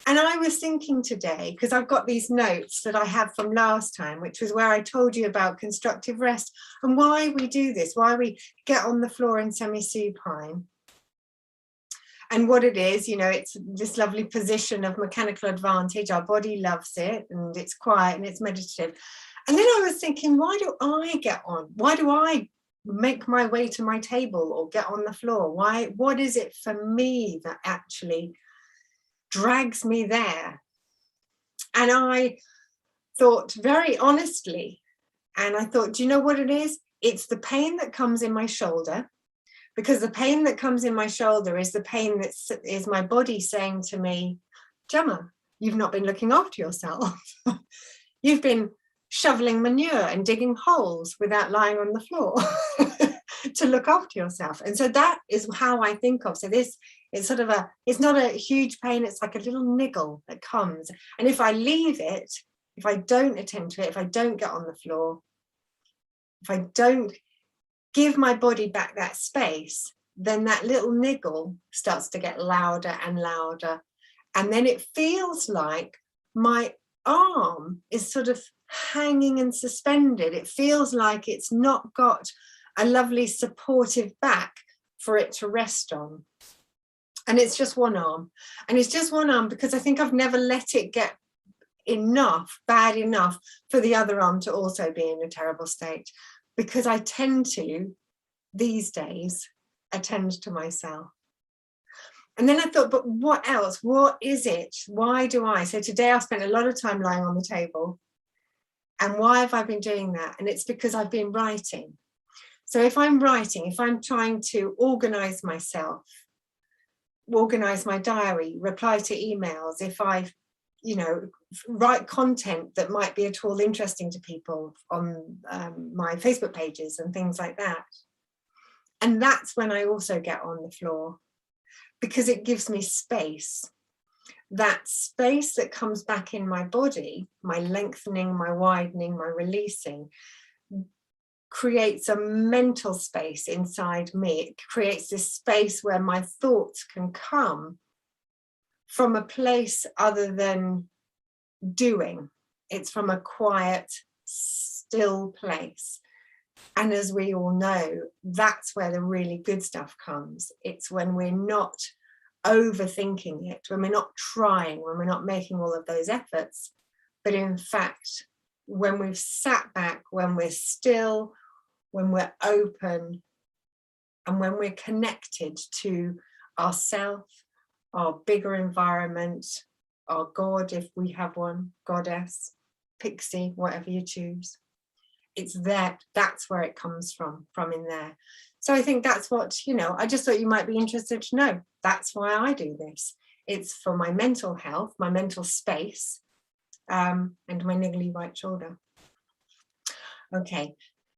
And I was thinking today, because I've got these notes that I have from last time, which was where I told you about constructive rest and why we do this, why we get on the floor in semi-supine. And what it is, you know, it's this lovely position of mechanical advantage. Our body loves it and it's quiet and it's meditative. And then I was thinking, why do I get on? Why do I make my way to my table or get on the floor? What is it for me that actually drags me there? And I thought very honestly, and I thought, do you know what it is? It's the pain that comes in my shoulder, because the pain that comes in my shoulder is the pain that is my body saying to me, Gemma, you've not been looking after yourself. You've been shoveling manure and digging holes without lying on the floor to look after yourself. And so that is how I think of. So this is sort of it's not a huge pain, it's like a little niggle that comes. And if I leave it, if I don't attend to it, if I don't get on the floor, if I don't give my body back that space, then that little niggle starts to get louder and louder. And then it feels like my arm is sort of hanging and suspended. It feels like it's not got a lovely supportive back for it to rest on. And it's just one arm. And it's just one arm because I think I've never let it get bad enough for the other arm to also be in a terrible state, because I tend to, these days, attend to myself. And then I thought, but what else? What is it? Why do I? So today I've spent a lot of time lying on the table. And why have I been doing that? And it's because I've been writing. So if I'm writing, if I'm trying to organize myself, organize my diary, reply to emails, if I, you know, write content that might be at all interesting to people on my Facebook pages and things like that. And that's when I also get on the floor, because it gives me space. That space that comes back in my body, my lengthening, my widening, my releasing, creates a mental space inside me. It creates this space where my thoughts can come from a place other than doing. It's from a quiet, still place. And as we all know, that's where the really good stuff comes. It's when we're not overthinking it, when we're not trying, when we're not making all of those efforts, but in fact, when we've sat back, when we're still, when we're open, and when we're connected to ourself, our bigger environment, our God, if we have one, goddess, pixie, whatever you choose. It's there, that's where it comes from in there. So I think that's what, you know, I just thought you might be interested to know. That's why I do this. It's for my mental health, my mental space, and my niggly right shoulder. Okay,